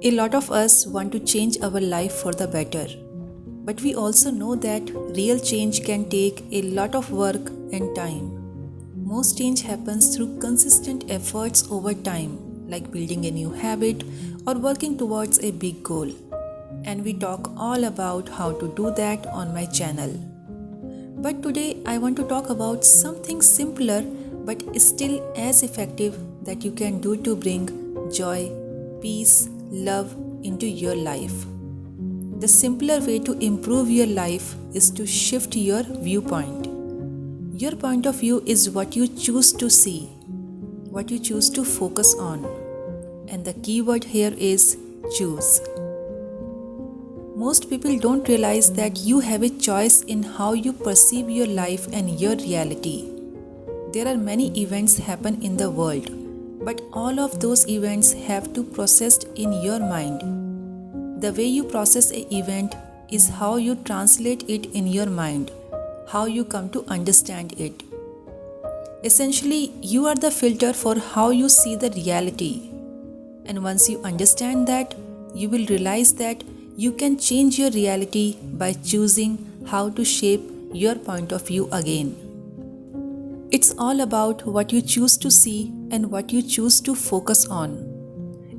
A lot of us want to change our life for the better, but we also know that real change can take a lot of work and time. Most change happens through consistent efforts over time, like building a new habit or working towards a big goal. And we talk all about how to do that on my channel. But today I want to talk about something simpler but still as effective that you can do to bring joy, peace, love into your life. The simpler way to improve your life is to shift your viewpoint. Your point of view is what you choose to see, what you choose to focus on. And the key word here is choose. Most people don't realize that you have a choice in how you perceive your life and your reality. There are many events happen in the world, but all of those events have to processed in your mind. The way you process an event is how you translate it in your mind, how you come to understand it. Essentially, you are the filter for how you see the reality. And once you understand that, you will realize that you can change your reality by choosing how to shape your point of view again. It's all about what you choose to see and what you choose to focus on.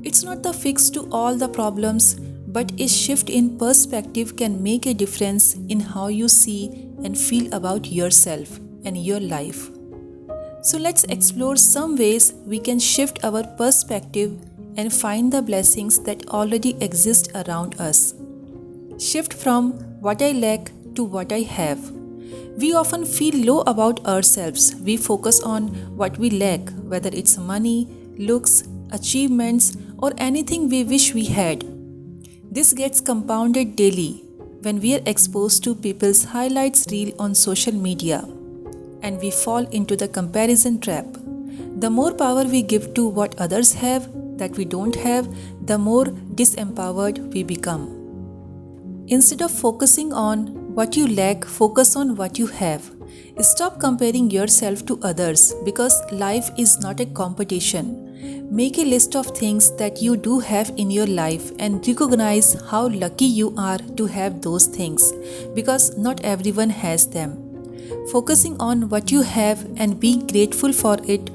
It's not the fix to all the problems, but a shift in perspective can make a difference in how you see and feel about yourself and your life. So let's explore some ways we can shift our perspective and find the blessings that already exist around us. Shift from what I lack to what I have. We often feel low about ourselves. We focus on what we lack, whether it's money, looks, achievements, or anything we wish we had. This gets compounded daily when we are exposed to people's highlights reel on social media, and we fall into the comparison trap. The more power we give to what others have that we don't have, the more disempowered we become. Instead of focusing on what you lack, focus on what you have. Stop comparing yourself to others because life is not a competition. Make a list of things that you do have in your life and recognize how lucky you are to have those things because not everyone has them. Focusing on what you have and being grateful for it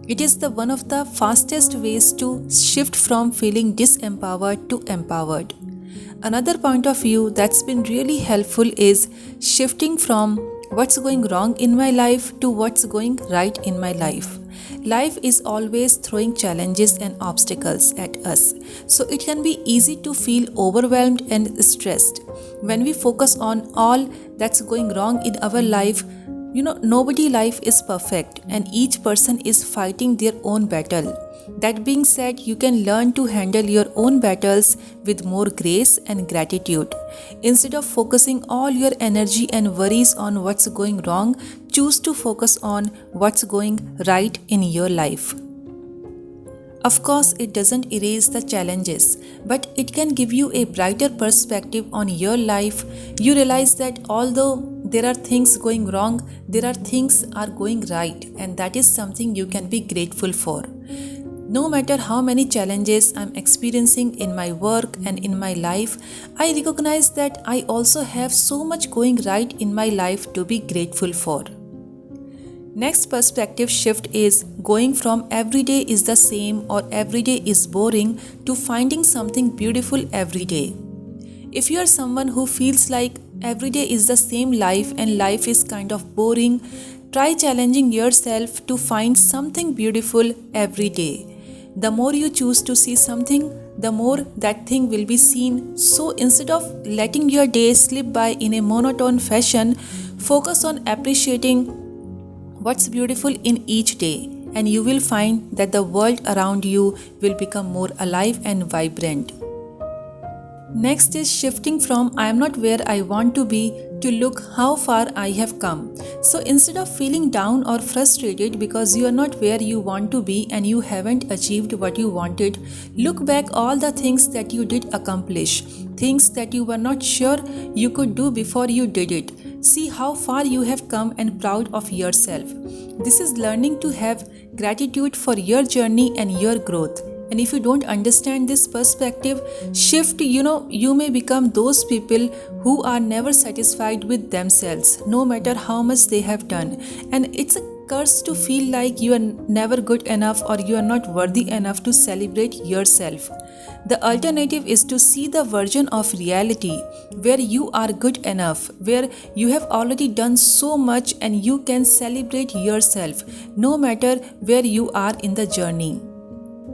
is the one of the fastest ways to shift from feeling disempowered to empowered. Another point of view that's been really helpful is shifting from what's going wrong in my life to what's going right in my life. Life is always throwing challenges and obstacles at us, so it can be easy to feel overwhelmed and stressed. When we focus on all that's going wrong in our life, nobody life is perfect and each person is fighting their own battle. That being said, you can learn to handle your own battles with more grace and gratitude. Instead of focusing all your energy and worries on what's going wrong, choose to focus on what's going right in your life. Of course, it doesn't erase the challenges, but it can give you a brighter perspective on your life. You realize that although there are things going wrong, there are things are going right, and that is something you can be grateful for. No matter how many challenges I'm experiencing in my work and in my life, I recognize that I also have so much going right in my life to be grateful for. Next perspective shift is going from every day is the same or every day is boring to finding something beautiful every day. If you are someone who feels like every day is the same life and life is kind of boring, try challenging yourself to find something beautiful every day. The more you choose to see something, the more that thing will be seen. So instead of letting your day slip by in a monotone fashion, focus on appreciating what's beautiful in each day, and you will find that the world around you will become more alive and vibrant. Next is shifting from I am not where I want to be to look how far I have come. So instead of feeling down or frustrated because you are not where you want to be and you haven't achieved what you wanted, look back all the things that you did accomplish, things that you were not sure you could do before you did it. See how far you have come and proud of yourself. This is learning to have gratitude for your journey and your growth. And if you don't understand this perspective shift, you may become those people who are never satisfied with themselves, no matter how much they have done. And it's a curse to feel like you are never good enough or you are not worthy enough to celebrate yourself. The alternative is to see the version of reality where you are good enough, where you have already done so much and you can celebrate yourself no matter where you are in the journey.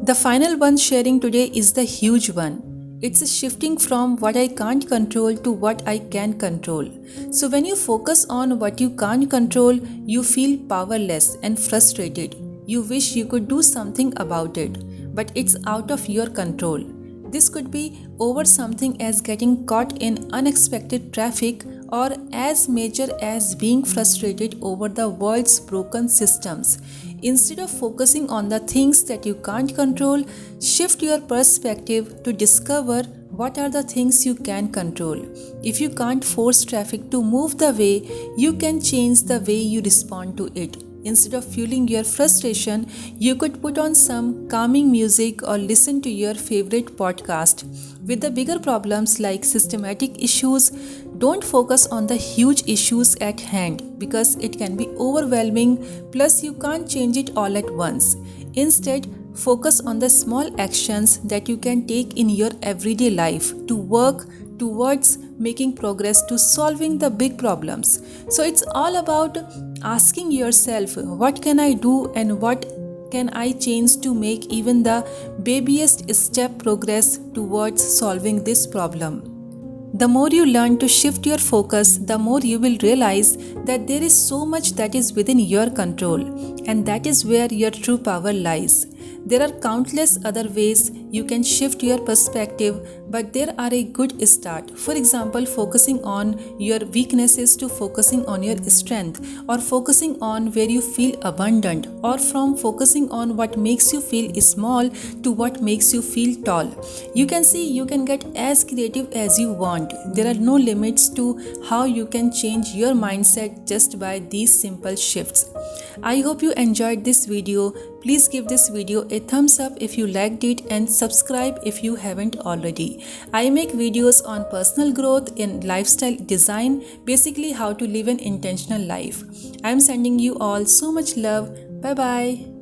The final one sharing today is the huge one. It's a shifting from what I can't control to what I can control. So, when you focus on what you can't control, you feel powerless and frustrated. You wish you could do something about it, but it's out of your control. This could be over something as getting caught in unexpected traffic or as major as being frustrated over the world's broken systems. Instead of focusing on the things that you can't control, shift your perspective to discover what are the things you can control. If you can't force traffic to move the way, you can change the way you respond to it. Instead of fueling your frustration, you could put on some calming music or listen to your favorite podcast. With the bigger problems like systematic issues, don't focus on the huge issues at hand because it can be overwhelming, plus, you can't change it all at once. Instead, focus on the small actions that you can take in your everyday life to work towards making progress to solving the big problems. So it's all about asking yourself, what can I do and what can I change to make even the babyest step progress towards solving this problem? The more you learn to shift your focus, the more you will realize that there is so much that is within your control, and that is where your true power lies. There are countless other ways you can shift your perspective, but there are a good start. For example, focusing on your weaknesses to focusing on your strength, or focusing on where you feel abundant, or from focusing on what makes you feel small to what makes you feel tall. You can see you can get as creative as you want. There are no limits to how you can change your mindset just by these simple shifts. I hope you enjoyed this video. Please give this video a thumbs up if you liked it and subscribe if you haven't already. I make videos on personal growth in lifestyle design, basically how to live an intentional life. I am sending you all so much love. Bye bye.